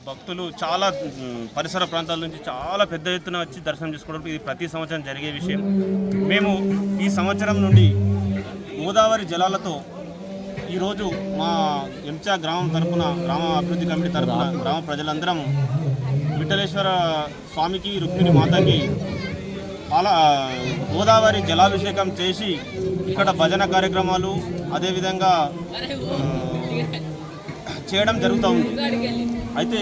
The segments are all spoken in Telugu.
భక్తులు చాలా పరిసర ప్రాంతాల నుంచి చాలా పెద్ద ఎత్తున వచ్చి దర్శనం చేసుకోవడం ఇది ప్రతి సంవత్సరం జరిగే విషయం. మేము ఈ సంవత్సరం నుండి గోదావరి జలాలతో ఈరోజు మా ఎంచా గ్రామం తరఫున, గ్రామ అభివృద్ధి కమిటీ తరఫున గ్రామ ప్రజలందరం విఠలేశ్వర స్వామికి, రుక్మిణి మాతకి గోదావరి జలాభిషేకం చేసి ఇక్కడ భజన కార్యక్రమాలు అదేవిధంగా చేయడం జరుగుతూ ఉంది. అయితే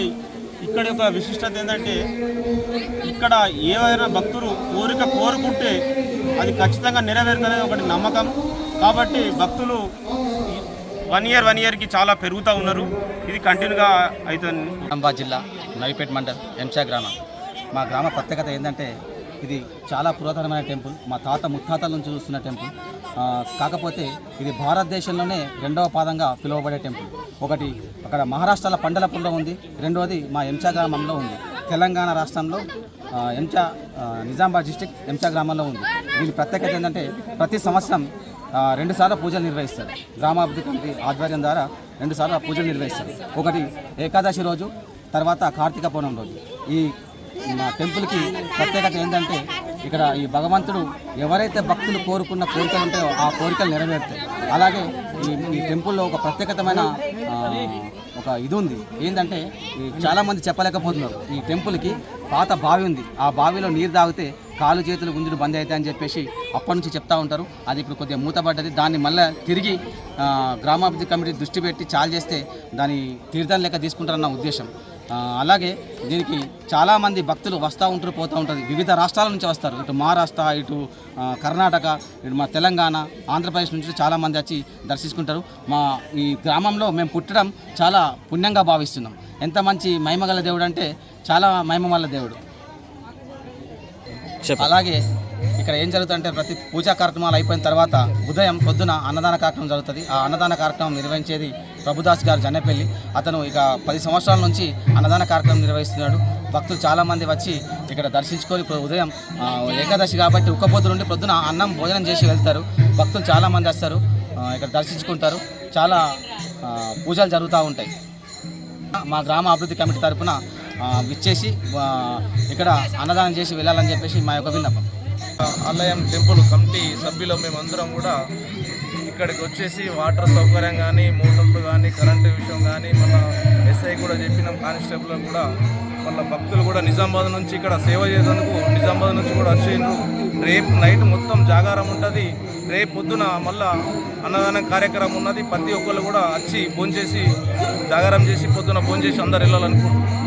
ఇక్కడ యొక్క విశిష్టత ఏంటంటే, ఇక్కడ ఏవైనా భక్తులు కోరుకుంటే అది ఖచ్చితంగా నెరవేరుతుందనేది ఒకటి నమ్మకం. కాబట్టి భక్తులు వన్ ఇయర్కి చాలా పెరుగుతూ ఉన్నారు. ఇది కంటిన్యూగా అవుతుంది. నిజామాబాద్ జిల్లా నవిపేట మండల్ ఎంచా గ్రామం. మా గ్రామ ప్రత్యేకత ఏంటంటే, ఇది చాలా పురాతనమైన టెంపుల్. మా తాత ముత్తాతల నుంచి చూస్తున్న టెంపుల్. కాకపోతే ఇది భారతదేశంలోనే రెండవ పాదంగా పిలువబడే టెంపుల్. ఒకటి అక్కడ మహారాష్ట్రలో పండలపూర్లో ఉంది, రెండవది మా ఎంచా గ్రామంలో ఉంది. తెలంగాణ రాష్ట్రంలో నిజామాబాద్ డిస్టిక్ ఎంచా గ్రామంలో ఉంది. దీని ప్రత్యేకత ఏంటంటే, ప్రతి సంవత్సరం 2 సార్లు పూజలు నిర్వహిస్తారు. గ్రామాభివృద్ధి కమిటీ ఆధ్వర్యం ద్వారా 2 సార్లు పూజలు నిర్వహిస్తారు. ఒకటి ఏకాదశి రోజు, తర్వాత కార్తీక పౌర్ణమి రోజు. ఈ మా టెంపుల్కి ప్రత్యేకత ఏంటంటే, ఇక్కడ ఈ భగవంతుడు ఎవరైతే భక్తులు కోరుకున్న కోరికలు ఉంటాయో ఆ కోరికలు నెరవేరుతాయి. అలాగే ఈ టెంపుల్లో ఒక ప్రత్యేకతమైన ఒక ఇది ఉంది. ఏంటంటే, చాలామంది చెప్పలేకపోతున్నారు. ఈ టెంపుల్కి పాత బావి ఉంది. ఆ బావిలో నీరు తాగితే కాలు చేతులు గుంజులు బంద్ అవుతాయి అని చెప్పేసి అప్పటి నుంచి చెప్తూ ఉంటారు. అది ఇప్పుడు కొద్దిగా మూతపడ్డది. దాన్ని మళ్ళీ తిరిగి గ్రామాభివృద్ధి కమిటీ దృష్టి పెట్టి చాలు చేస్తే దాని తీర్థం లెక్క తీసుకుంటారన్న ఉద్దేశం. అలాగే దీనికి చాలామంది భక్తులు వస్తూ ఉంటారు, పోతూ ఉంటుంది. వివిధ రాష్ట్రాల నుంచి వస్తారు. ఇటు మహారాష్ట్ర, ఇటు కర్ణాటక, ఇటు మా తెలంగాణ, ఆంధ్రప్రదేశ్ నుంచి చాలామంది వచ్చి దర్శించుకుంటారు. మా ఈ గ్రామంలో మేము పుట్టడం చాలా పుణ్యంగా భావిస్తున్నాం. ఎంత మంచి మహిమగల దేవుడు అంటే చాలా మహిమగల దేవుడు. అలాగే ఇక్కడ ఏం జరుగుతుందంటే, ప్రతి పూజా కార్యక్రమాలు అయిపోయిన తర్వాత ఉదయం పొద్దున అన్నదాన కార్యక్రమం జరుగుతుంది. ఆ అన్నదాన కార్యక్రమం నిర్వహించేది ప్రభుదాస్ గారు జనపల్లి. అతను ఇక 10 సంవత్సరాల నుంచి అన్నదాన కార్యక్రమం నిర్వహిస్తున్నాడు. భక్తులు చాలామంది వచ్చి ఇక్కడ దర్శించుకొని, ఇప్పుడు ఉదయం ఏకాదశి కాబట్టి ఉక్కపోతు నుండి పొద్దున అన్నం భోజనం చేసి వెళ్తారు. భక్తులు చాలామంది వస్తారు, ఇక్కడ దర్శించుకుంటారు. చాలా పూజలు జరుగుతూ ఉంటాయి. మా గ్రామ అభివృద్ధి కమిటీ తరఫున విచ్చేసి ఇక్కడ అన్నదానం చేసి వెళ్ళాలని చెప్పేసి మా యొక్క విన్నపం. ఆలయం టెంపుల్ కమిటీ సభ్యులు మేమందరం కూడా ఇక్కడికి వచ్చేసి వాటర్ సౌకర్యం కానీ, మోటార్లు కానీ, కరెంటు విషయం కానీ, మళ్ళీ ఎస్ఐ కూడా చెప్పినాం, కానిస్టేబుల్ కూడా, మళ్ళీ భక్తులు కూడా నిజామాబాద్ నుంచి ఇక్కడ సేవ చేసేందుకు నిజామాబాద్ నుంచి కూడా వచ్చిండ్రు. రేపు నైట్ మొత్తం జాగారం ఉంటుంది. రేపు పొద్దున మళ్ళీ అన్నదానం కార్యక్రమం ఉన్నది. ప్రతి ఒక్కళ్ళు కూడా వచ్చి భోంచేసి జాగారం చేసి పొద్దున భోంచేసి అందరు వెళ్ళాలనుకుంటున్నాం.